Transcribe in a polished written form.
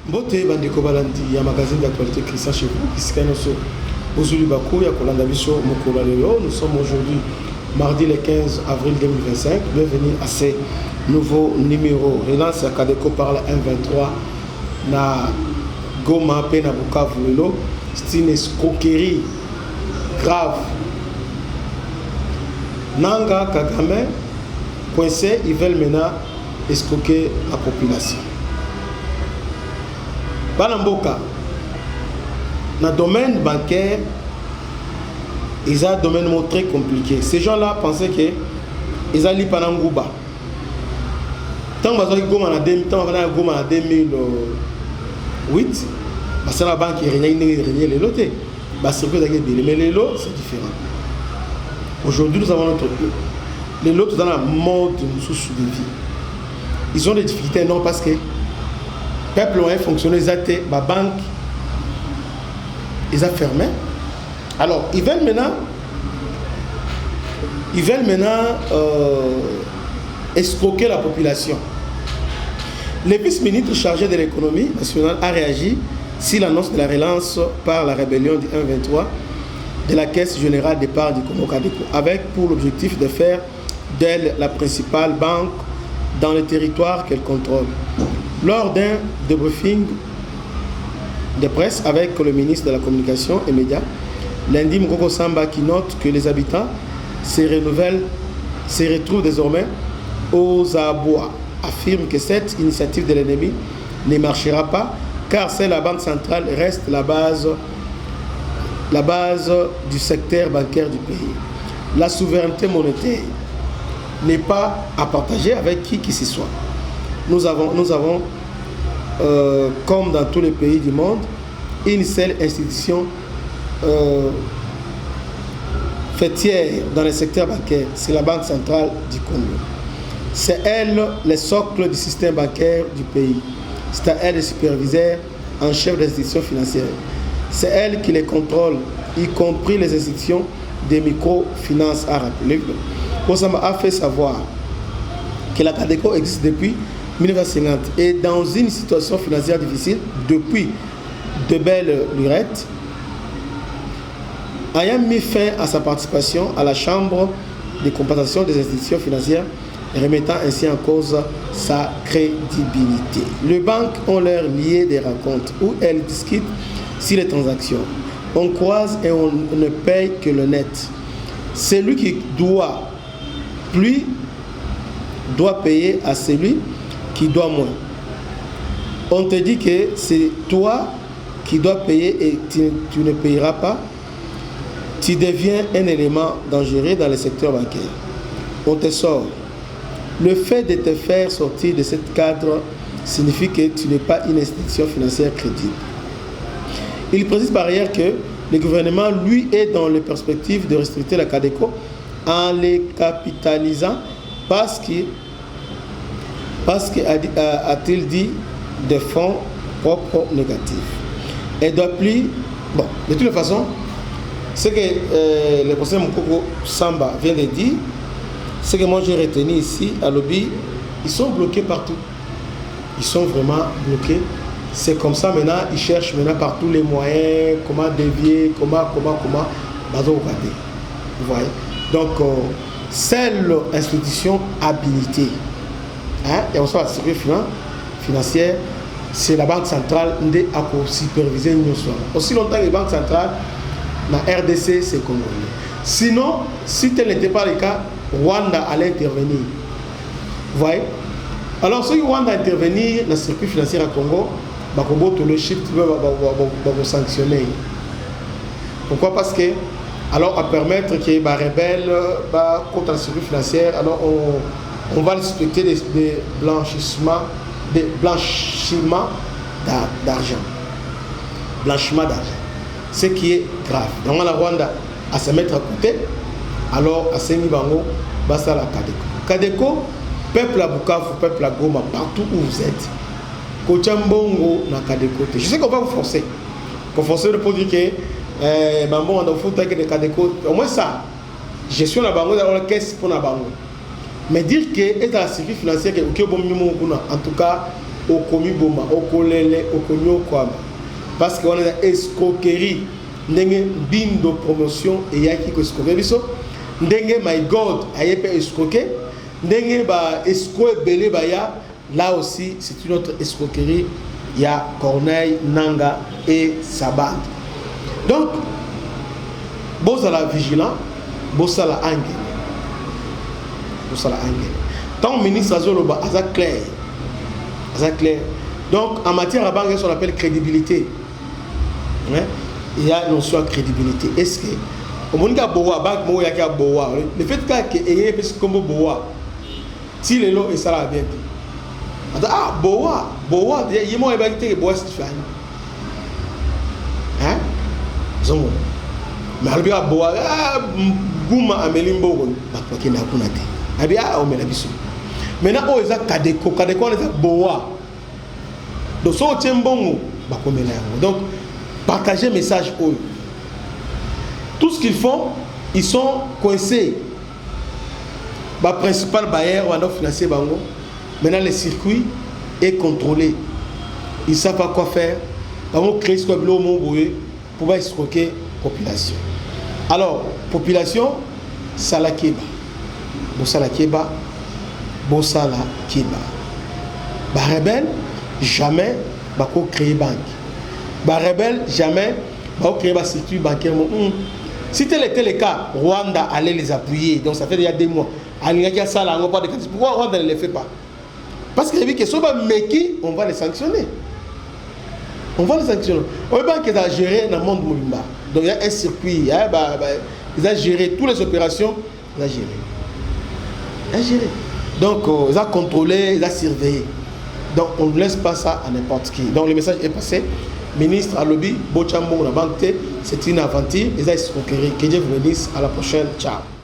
Mbote bandeko balandi ya magazine d'actualité Christian chez vous, Kiskanoso, Ozuli Bakou, ya Kolanda Biso, Mokolo Lelo. Nous sommes aujourd'hui mardi le 15 avril 2025. Bienvenue à ces nouveaux numéros. Relance à Kadeko parle 1-23 na Goma Pena Bukavu Lelo. C'est une escroquerie grave. Nanga Kagame coincé, ils veulent maintenant escroquer la population. Banamboka, dans le domaine bancaire, ils ont un domaine très compliqué. Ces gens-là pensaient qu'ils allaient pas dans Gouba. Tant que ils ont Goma en 2008, c'est la banque qui a régné les lots. Mais les lots, c'est différent. Aujourd'hui, nous avons notre pays. Les lots dans la mode sous de vie. Ils ont des difficultés, non, parce que le peuple a fonctionné, ils ont ma banque, ils ont fermé. Alors, ils veulent maintenant escroquer la population. Le vice-ministre chargé de l'économie nationale a réagi sur l'annonce de la relance par la rébellion du 1-23 de la Caisse générale d'épargne du Congo Kadeko, avec pour l'objectif de faire d'elle la principale banque dans le territoire qu'elle contrôle. Lors d'un débriefing de presse avec le ministre de la Communication et Médias, lundi, Mokoko Samba, qui note que les habitants se retrouvent désormais aux abois, affirme que cette initiative de l'ennemi ne marchera pas car c'est la Banque centrale reste la base du secteur bancaire du pays. La souveraineté monétaire n'est pas à partager avec qui que ce soit. Nous avons comme dans tous les pays du monde, une seule institution fêtière dans le secteur bancaire, c'est la Banque centrale du Congo. C'est elle le socle du système bancaire du pays. C'est à elle le superviseur en chef des institutions financières. C'est elle qui les contrôle, y compris les institutions des microfinances à rappeler. Osama a fait savoir que la Kadeko existe depuis 1950 et dans une situation financière difficile depuis de belles lurettes, ayant mis fin à sa participation à la Chambre de compensation des institutions financières, remettant ainsi en cause sa crédibilité. Les banques ont leur lié des rencontres où elles discutent sur les transactions. On croise et on ne paye que le net. Celui qui doit plus doit payer à celui qui doit moins. On te dit que c'est toi qui dois payer et tu ne payeras pas. Tu deviens un élément dangereux dans le secteur bancaire. On te sort. Le fait de te faire sortir de ce cadre signifie que tu n'es pas une institution financière crédible. Il précise par ailleurs que le gouvernement, lui, est dans les perspectives de restricter la Kadeko en les capitalisant parce a-t-il dit, des fonds propres négatifs. Et doit plus... Bon, de toute façon, ce que le professeur Mokoko Samba vient de dire, ce que moi j'ai retenu ici à Lobby, ils sont bloqués partout. Ils sont vraiment bloqués. C'est comme ça maintenant, ils cherchent maintenant par tous les moyens, comment dévier, comment, vous voyez. Donc, seule institution habilitée, et on soit la sécurité financière, c'est la Banque centrale qui a supervisé nous. Aussi longtemps que les banques centrales, la RDC, c'est Congolais. Sinon, si tel n'était pas le cas, Rwanda allait intervenir. Vous voyez? Alors, si Rwanda intervenir dans le circuit financier à Congo, le shift va sanctionner. Pourquoi? Parce que, alors, à permettre que les rebelles contre le circuit financier, alors on va respecter des blanchissements d'argent. Blanchiment d'argent. Ce qui est grave. Donc, la Rwanda, à se mettre à côté, alors à Sengibango, basta la Kadeko. Kadeko, peuple à Bukavu, peuple à Goma, partout où vous êtes. Kochambongo na Kadeko. Je sais qu'on va vous forcer. Pour forcer pour dire que maman on a foutu avec des Kadeko. Au moins ça, gestion la bango dans la caisse pour la bango. Mais dire que est dans la sécurité financière que en tout cas okomi boma okolele okomi okwama parce que on a escroquerie ndenge bindo promotion et yaki ko escroquer biso ndenge my god ayepe escroquer ndenge ba escroquer belé ba ya là aussi c'est une autre escroquerie. Il y a Corneille, Nanga et sa bande. Donc, Bosala vigilant, Bosala angel. Bosala angel. Tant ministre Azoloba, ça clair. Ça clair. Donc, en matière de banque, on appelle crédibilité. Ouais? Il y a une notion de crédibilité. Est-ce que, au monde qui a Boa, banque, moi, il y a Boa. Le fait qu'il y ait comme Boa, si les lots et ça va bien. Ah, Boa, il y a moins de Boa, c'est différent. Hein? Mais il y a Boa, Gouma, Amelimbo, il y a maintenant, il y a Kadeko, Kadeko, il y a Boa. Donc, si on tient bon, donc, partagez le message. Tout ce qu'ils font, ils sont coincés. Le principal bailleur, on a financé Bango. Maintenant, le circuit est contrôlé. Ils ne savent pas quoi faire. Ils vont créer ce qu'on appelle pour escroquer la population. Alors, population, Salakeba. Salakeba. Salakeba. Les rebelles, jamais, ils vont créer une banque. Les rebelles, jamais, ils vont créer un circuit bancaire. Si tel était le cas, Rwanda allait les appuyer. Donc, ça fait déjà 2 mois. Pourquoi Rwanda ne le fait pas? Parce que si on va Meki, on va les sanctionner. On va les sanctionner. On va gérer dans le monde Moulimba. Donc il y a un circuit. Ils ont géré toutes les opérations. Ils ont géré. Donc ils ont contrôlé, ils ont surveillé. Donc on ne laisse pas ça à n'importe qui. Donc le message est passé. Ministre Alobi, Bochambo, la banque, c'est une aventure. Ils ont escroquerie. Que Dieu vous bénisse. À la prochaine. Ciao.